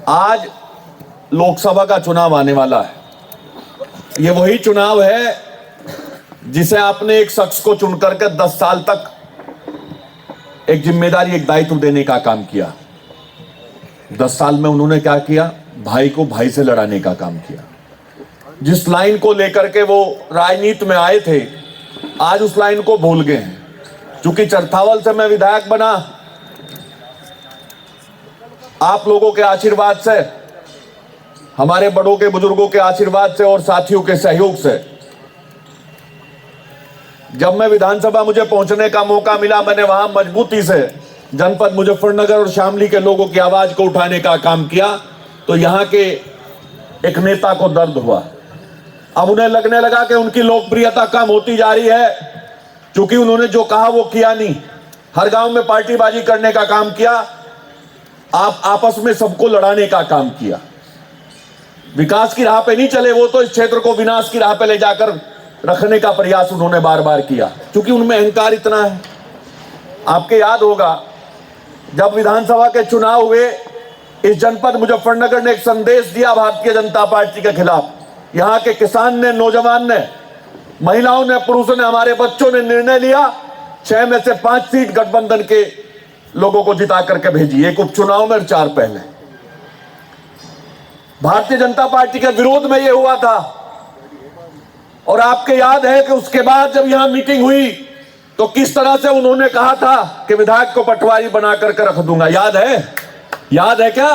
आज लोकसभा का चुनाव आने वाला है। ये वही चुनाव है जिसे आपने एक शख्स को चुन करके 10 साल तक एक जिम्मेदारी, एक दायित्व देने का काम किया। 10 साल में उन्होंने क्या किया? भाई को भाई से लड़ाने का काम किया। जिस लाइन को लेकर के वो राजनीति में आए थे, आज उस लाइन को भूल गए हैं। चूंकि चरथावल से मैं विधायक बना, आप लोगों के आशीर्वाद से, हमारे बड़ों के बुजुर्गों के आशीर्वाद से और साथियों के सहयोग से जब मैं विधानसभा मुझे पहुंचने का मौका मिला, मैंने वहां मजबूती से जनपद मुजफ्फरनगर और शामली के लोगों की आवाज को उठाने का काम किया। तो यहां के एक नेता को दर्द हुआ। अब उन्हें लगने लगा कि उनकी लोकप्रियता कम होती जा रही है, क्योंकि उन्होंने जो कहा वो किया नहीं। हर गांव में पार्टीबाजी करने का काम किया, आप आपस में सबको लड़ाने का काम किया। विकास की राह पे नहीं चले, वो तो इस क्षेत्र को विनाश की राह पे ले जाकर रखने का प्रयास उन्होंने बार बार किया, क्योंकि उनमें अहंकार इतना है। आपके याद होगा, जब विधानसभा के चुनाव हुए, इस जनपद मुजफ्फरनगर ने एक संदेश दिया भारतीय जनता पार्टी के खिलाफ। यहां के किसान ने, नौजवान ने, महिलाओं ने, पुरुषों ने, हमारे बच्चों ने निर्णय लिया 6 में से 5 सीट गठबंधन के लोगों को जिता करके भेजी। एक उपचुनाव में और 4 पहले भारतीय जनता पार्टी के विरोध में यह हुआ था। और आपके याद है कि उसके बाद जब यहां मीटिंग हुई तो किस तरह से उन्होंने कहा था कि विधायक को पटवारी बना करके रख दूंगा। याद है? याद है क्या?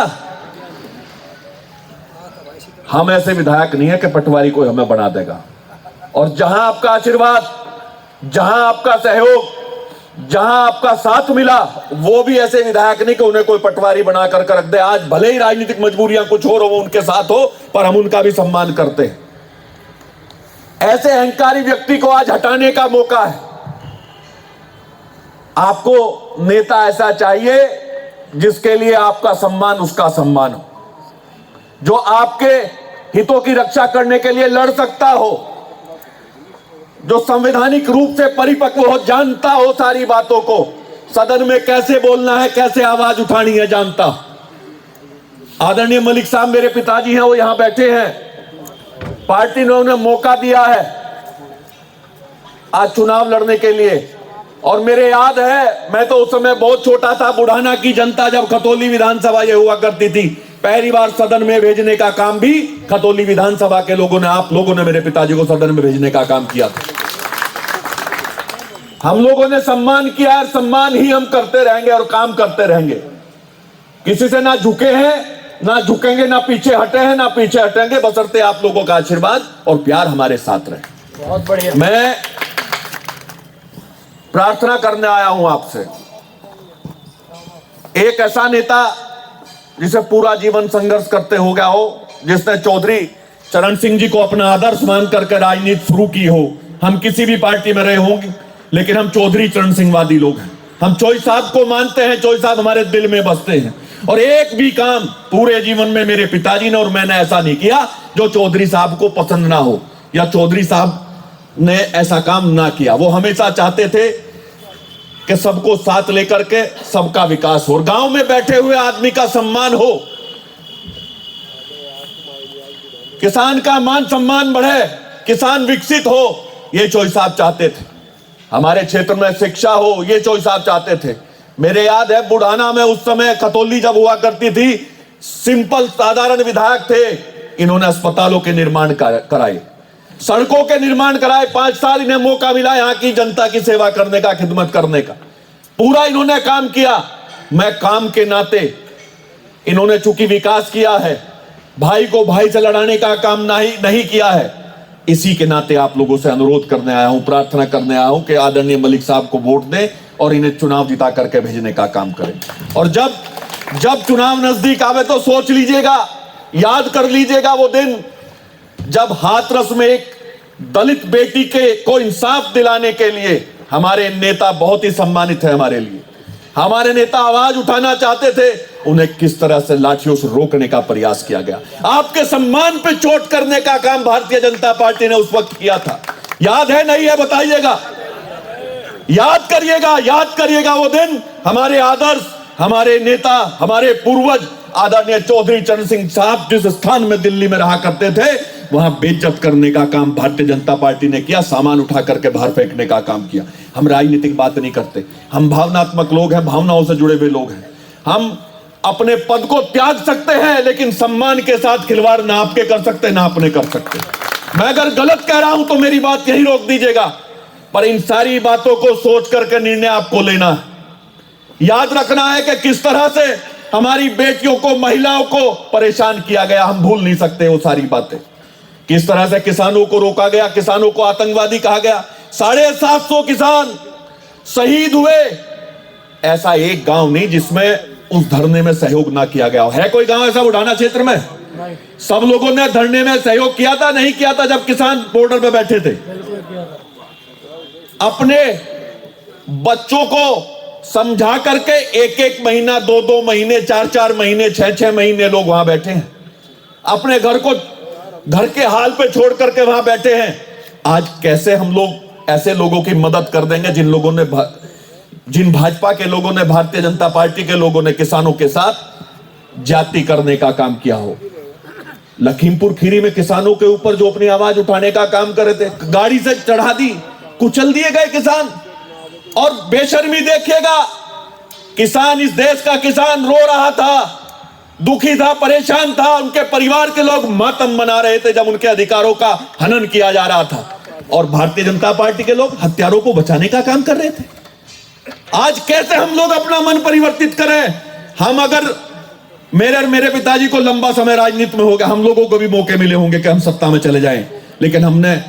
हम ऐसे विधायक नहीं है कि पटवारी कोई हमें बना देगा। और जहां आपका आशीर्वाद, जहां आपका सहयोग, जहां आपका साथ मिला, वो भी ऐसे विधायक नहीं कि उन्हें कोई पटवारी बना करके रख दे। आज भले ही राजनीतिक मजबूरियां कुछ और हो, वो उनके साथ हो, पर हम उनका भी सम्मान करते हैं। ऐसे अहंकारी व्यक्ति को आज हटाने का मौका है। आपको नेता ऐसा चाहिए जिसके लिए आपका सम्मान उसका सम्मान हो, जो आपके हितों की रक्षा करने के लिए लड़ सकता हो, जो संवैधानिक रूप से परिपक्व हो, जानता हो सारी बातों को, सदन में कैसे बोलना है, कैसे आवाज उठानी है, जानता। आदरणीय मलिक साहब मेरे पिताजी हैं, वो यहां बैठे हैं। पार्टी ने उन्हें मौका दिया है आज चुनाव लड़ने के लिए। और मेरे याद है, मैं तो उस समय बहुत छोटा था, बुढ़ाना की जनता जब खतौली विधानसभा ये हुआ करती थी, पहली बार सदन में भेजने का काम भी खतौली विधानसभा के लोगों ने, आप लोगों ने मेरे पिताजी को सदन में भेजने का काम किया था। हम लोगों ने सम्मान किया और सम्मान ही हम करते रहेंगे और काम करते रहेंगे। किसी से ना झुके हैं, ना झुकेंगे, ना पीछे हटे हैं, ना पीछे हटेंगे, बशर्ते आप लोगों का आशीर्वाद और प्यार हमारे साथ रहे। बहुत बढ़िया। मैं प्रार्थना करने आया हूं आपसे, एक ऐसा नेता जिसे पूरा जीवन संघर्ष करते हो गया हो, जिसने चौधरी चरण सिंह जी को अपना आदर्श मान करके राजनीति शुरू की हो। हम किसी भी पार्टी में रहे होंगे, लेकिन हम चौधरी चरण सिंहवादी लोग हैं। हम चौधरी साहब को मानते हैं, चौधरी साहब हमारे दिल में बसते हैं। और एक भी काम पूरे जीवन में मेरे पिताजी ने और मैंने ऐसा नहीं किया जो चौधरी साहब को पसंद ना हो, या चौधरी साहब ने ऐसा काम ना किया। वो हमेशा चाहते थे कि सबको साथ लेकर के सबका विकास हो, गांव में बैठे हुए आदमी का सम्मान हो, किसान का मान सम्मान बढ़े, किसान विकसित हो, ये चौधरी साहब चाहते थे। हमारे क्षेत्र में शिक्षा हो, ये चौधरी साहब चाहते थे। मेरे याद है, बुढ़ाना में उस समय खतौली जब हुआ करती थी, सिंपल साधारण विधायक थे, इन्होंने अस्पतालों के निर्माण कराए, सड़कों के निर्माण कराए। 5 साल इन्हें मौका मिला यहाँ की जनता की सेवा करने का, खिदमत करने का, पूरा इन्होंने काम किया। मैं काम के नाते, इन्होंने चूंकि विकास किया है, भाई को भाई से लड़ाने का काम नहीं किया है, इसी के नाते आप लोगों से अनुरोध करने आया हूं, प्रार्थना करने आया हूं कि आदरणीय मलिक साहब को वोट दें और इन्हें चुनाव जिता करके भेजने का काम करें। और जब चुनाव नजदीक आवे तो सोच लीजिएगा, याद कर लीजिएगा वो दिन जब हाथरस में एक दलित बेटी को इंसाफ दिलाने के लिए हमारे नेता बहुत ही सम्मानित है। हमारे नेता आवाज उठाना चाहते थे, उन्हें किस तरह से लाठियों से रोकने का प्रयास किया गया। आपके सम्मान पे चोट करने का काम भारतीय जनता पार्टी ने उस वक्त किया था। याद है, नहीं है? बताइएगा। याद करिएगा वो दिन। हमारे आदर्श, हमारे नेता, हमारे पूर्वज आदरणीय चौधरी चरण सिंह साहब जिस स्थान में दिल्ली में रहा करते थे, वहां बेइज्जत करने का काम भारतीय जनता पार्टी ने किया, सामान उठा करके बाहर फेंकने का काम किया। हम राजनीतिक बात नहीं करते, हम भावनात्मक लोग हैं, भावनाओं से जुड़े हुए लोग हैं। हम अपने पद को त्याग सकते हैं, लेकिन सम्मान के साथ खिलवाड़ ना आपके कर सकते ना अपने कर सकते। मैं अगर गलत कह रहा हूं तो मेरी बात यही रोक दीजिएगा, पर इन सारी बातों को सोच करके निर्णय आपको लेना है। याद रखना है कि किस तरह से हमारी बेटियों को, महिलाओं को परेशान किया गया, हम भूल नहीं सकते वो सारी बातें। किस तरह से किसानों को रोका गया, किसानों को आतंकवादी कहा गया, 750 किसान शहीद हुए। ऐसा एक गांव नहीं जिसमें उस धरने में सहयोग ना किया गया है। कोई गांव ऐसा बुढ़ाना क्षेत्र में? सब लोगों ने धरने में सहयोग किया था, नहीं किया था जब किसान बॉर्डर पे बैठे थे? अपने बच्चों को समझा करके एक एक महीना, 2-2 महीने, 4-4 महीने, 6-6 महीने लोग वहां बैठे हैं। अपने घर को घर के हाल पे छोड़ करके वहां बैठे हैं। आज कैसे हम लोग ऐसे लोगों की मदद कर देंगे जिन भाजपा के लोगों ने, भारतीय जनता पार्टी के लोगों ने किसानों के साथ जाति करने का काम किया हो। लखीमपुर खीरी में किसानों के ऊपर जो अपनी आवाज उठाने का काम कर रहे थे, गाड़ी से चढ़ा दी, कुचल दिए गए किसान। और बेशर्मी देखिएगा, किसान, इस देश का किसान रो रहा था, दुखी था, परेशान था। उनके परिवार के लोग मातम मना रहे थे जब उनके अधिकारों का हनन किया जा रहा था, और भारतीय जनता पार्टी के लोग हत्यारों को बचाने का काम कर रहे थे। आज कैसे हम लोग अपना मन परिवर्तित करें? हम अगर मेरे पिताजी को लंबा समय राजनीति में हो गया, हम लोगों को भी मौके मिले होंगे कि हम सत्ता में चले जाएं, लेकिन हमने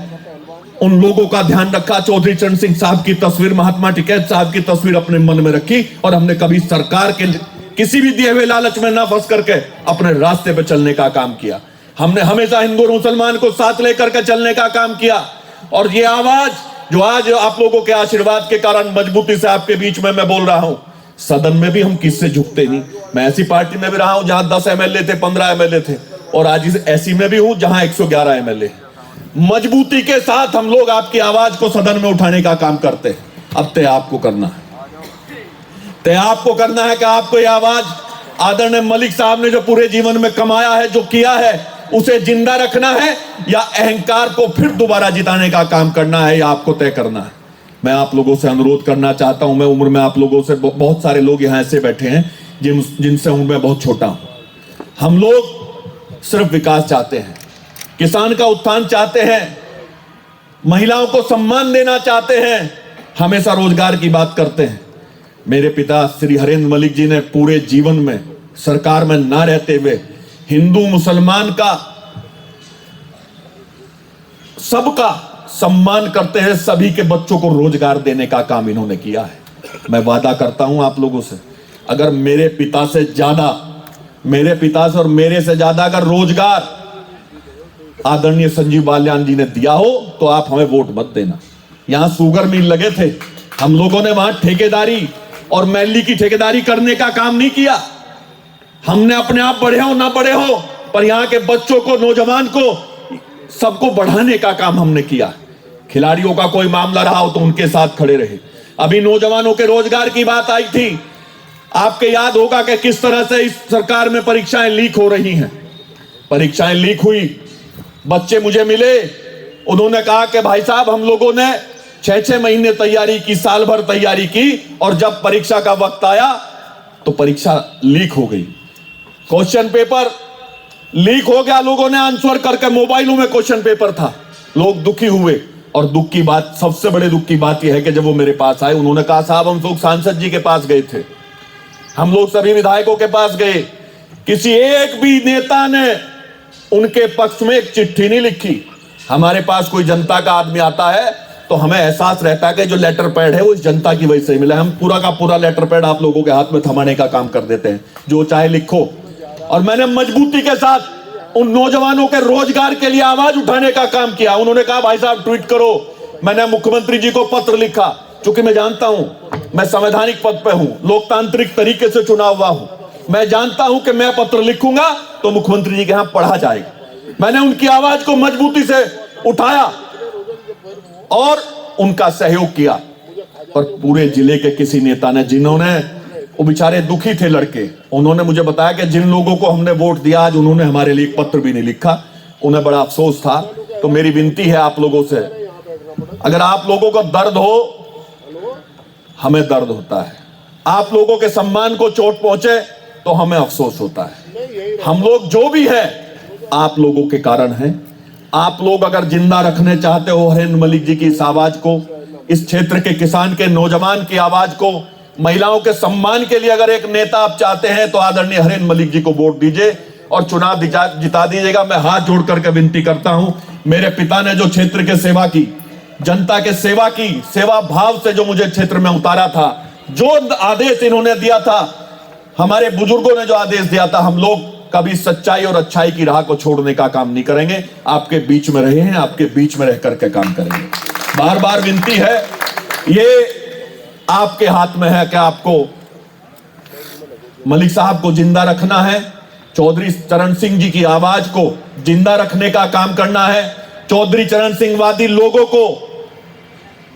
उन लोगों का ध्यान रखा। चौधरी चरण सिंह साहब की तस्वीर, महात्मा टिकैत साहब की तस्वीर अपने मन में रखी, और हमने कभी सरकार के किसी भी दिए हुए लालच में ना फंस करके अपने रास्ते पे चलने का काम किया। हमने हमेशा हिंदू और मुसलमान को साथ लेकर के चलने का काम किया। और ये आवाज जो आज आप लोगों के आशीर्वाद के कारण मजबूती से आपके बीच में मैं बोल रहा हूं, सदन में भी हम किससे झुकते नहीं। मैं ऐसी पार्टी में भी रहा हूं जहां 10 एमएलए थे, 15 एमएलए थे, और आज ऐसी में भी हूं जहां 111 एमएलए। मजबूती के साथ हम लोग आपकी आवाज को सदन में उठाने का काम करते हैं। अब तय आपको करना है, तय आपको करना है कि आपको यह आवाज आदरणीय मलिक साहब ने जो पूरे जीवन में कमाया है, जो किया है, उसे जिंदा रखना है, या अहंकार को फिर दोबारा जिताने का काम करना है, या आपको तय करना है। मैं आप लोगों से अनुरोध करना चाहता हूं, मैं उम्र में आप लोगों से, बहुत सारे लोग यहां ऐसे बैठे हैं जिनसे उम्र में बहुत छोटा हूं। हम लोग सिर्फ विकास चाहते हैं, किसान का उत्थान चाहते हैं, महिलाओं को सम्मान देना चाहते हैं, हमेशा रोजगार की बात करते हैं। मेरे पिता श्री हरेंद्र मलिक जी ने पूरे जीवन में सरकार में ना रहते हुए हिंदू मुसलमान का, सबका सम्मान करते हैं, सभी के बच्चों को रोजगार देने का काम इन्होंने किया है। मैं वादा करता हूं आप लोगों से, अगर मेरे पिता से और मेरे से ज्यादा अगर रोजगार आदरणीय संजीव बालियान जी ने दिया हो तो आप हमें वोट मत देना। यहां शुगर मिल लगे थे, हम लोगों ने वहां ठेकेदारी और मैली की ठेकेदारी करने का काम नहीं किया। हमने अपने आप बढ़े हो ना बढ़े हो, पर यहाँ के बच्चों को, नौजवान को, सबको बढ़ाने का काम हमने किया। खिलाड़ियों का कोई मामला रहा हो तो उनके साथ खड़े रहे। अभी नौजवानों के रोजगार की बात आई थी, आपके याद होगा कि किस तरह से इस सरकार में परीक्षाएं लीक हो रही हैं। परीक्षाएं लीक हुई, बच्चे मुझे मिले, उन्होंने कहा कि भाई साहब, हम लोगों ने 6-6 महीने तैयारी की, साल भर तैयारी की, और जब परीक्षा का वक्त आया तो परीक्षा लीक हो गई। क्वेश्चन पेपर लीक हो गया, लोगों ने आंसर करके, मोबाइलों में क्वेश्चन पेपर था, लोग दुखी हुए। और दुख की बात, सबसे बड़े दुख की बात यह है कि जब वो मेरे पास आए, उन्होंने कहा साहब, हम लोग सांसद जी के पास गए थे, हम लोग सभी विधायकों के पास गए, किसी एक भी नेता ने उनके पक्ष में एक चिट्ठी नहीं लिखी। हमारे पास कोई जनता का आदमी आता है तो हमें एहसास रहता है कि जो लेटर पैड है वो इस जनता की वजह से मिला। हम पूरा का पूरा लेटर पैड आप लोगों के हाथ में थमाने का काम कर देते हैं, जो चाहे लिखो। और मैंने मजबूती के साथ उन नौजवानों के रोजगार के लिए आवाज उठाने का काम किया। उन्होंने कहा भाई साहब ट्वीट करो, मैंने मुख्यमंत्री जी को पत्र लिखा, क्योंकि मैं जानता हूं मैं संवैधानिक पद पे हूं, लोकतांत्रिक तरीके से चुना हुआ हूं, मैं जानता हूं कि मैं पत्र लिखूंगा तो मुख्यमंत्री जी के यहां पढ़ा जाएगा। मैंने उनकी आवाज को मजबूती से उठाया और उनका सहयोग किया। और पूरे जिले के किसी नेता ने, जिन्होंने वो बेचारे दुखी थे लड़के। उन्होंने मुझे बताया कि जिन लोगों को हमने वोट दिया आज उन्होंने हमारे लिए एक पत्र भी नहीं लिखा, उन्हें बड़ा अफसोस था। तो मेरी विनती है आप लोगों से, अगर आप लोगों को दर्द हो, हमें दर्द होता है, आप लोगों के सम्मान को चोट पहुंचे तो हमें अफसोस होता है। हम लोग जो भी है आप लोगों के कारण हैं। आप लोग अगर जिंदा रखने चाहते हो हरेंद्र मलिक जी की इस आवाज को, इस क्षेत्र के किसान के नौजवान की आवाज को, महिलाओं के सम्मान के लिए अगर एक नेता आप चाहते हैं तो आदरणीय हरेंद्र मलिक जी को वोट दीजिए और चुनाव जिता दीजिएगा। मैं हाथ जोड़ करके विनती करता हूं, मेरे पिता ने जो क्षेत्र के सेवा की, जनता के सेवा की, सेवा भाव से जो मुझे क्षेत्र में उतारा था, जो आदेश इन्होंने दिया था, हमारे बुजुर्गों ने जो आदेश दिया था, हम लोग कभी सच्चाई और अच्छाई की राह को छोड़ने का काम नहीं करेंगे। आपके बीच में रहे हैं, आपके बीच में रह करके काम करेंगे। बार बार विनती है, ये आपके हाथ में है कि आपको मलिक साहब को जिंदा रखना है, चौधरी चरण सिंह जी की आवाज को जिंदा रखने का काम करना है, चौधरी चरण सिंह वादी लोगों को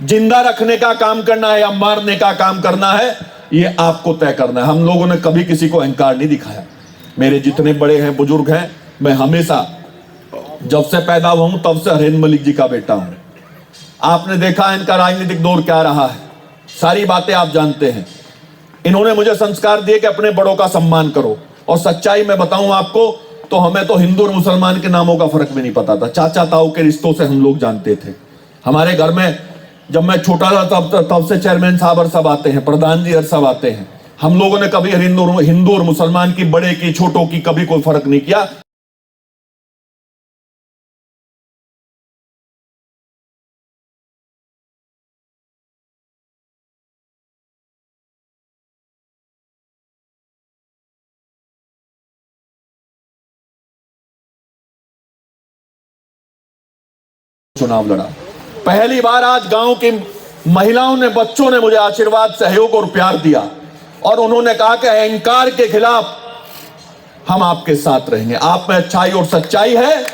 जिंदा रखने का काम करना है या मारने का काम करना है, ये आपको तय करना है। हम लोगों ने कभी किसी को अहंकार नहीं दिखाया। मेरे जितने बड़े हैं, बुजुर्ग हैं, मैं हमेशा जब से पैदा हुआ हूं तब से हरेंद्र मलिक जी का बेटा हूं। आपने देखा इनका राजनीतिक दौर क्या रहा है, सारी बातें आप जानते हैं। इन्होंने मुझे संस्कार दिए कि अपने बड़ों का सम्मान करो, और सच्चाई में बताऊं आपको तो हमें तो हिंदू और मुसलमान के नामों का फर्क भी नहीं पता था। चाचा ताऊ के रिश्तों से हम लोग जानते थे। हमारे घर में जब मैं छोटा था तब से चेयरमैन साहब और सब आते हैं, प्रधान जी और सब आते हैं। हम लोगों ने कभी हिंदू और मुसलमान की, बड़े की, छोटों की कभी कोई फर्क नहीं किया। चुनाव लड़ा पहली बार, आज गांव की महिलाओं ने, बच्चों ने मुझे आशीर्वाद, सहयोग और प्यार दिया और उन्होंने कहा कि अहंकार के खिलाफ हम आपके साथ रहेंगे। आप में अच्छाई और सच्चाई है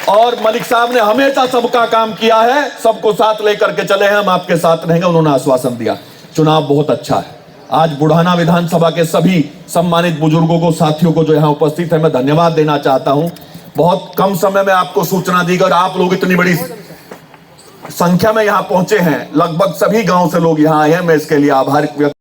और मलिक साहब ने हमेशा सबका काम किया है, सबको साथ लेकर के चले हैं, हम आपके साथ रहेंगे, उन्होंने आश्वासन दिया। चुनाव बहुत अच्छा है। आज बुढ़ाना विधानसभा के सभी सम्मानित बुजुर्गों को, साथियों को जो यहाँ उपस्थित है, मैं धन्यवाद देना चाहता हूं। बहुत कम समय में आपको सूचना दी गई और आप लोग इतनी बड़ी संख्या में यहां पहुंचे हैं, लगभग सभी गांव से लोग यहां आए हैं, मैं इसके लिए आभार व्यक्त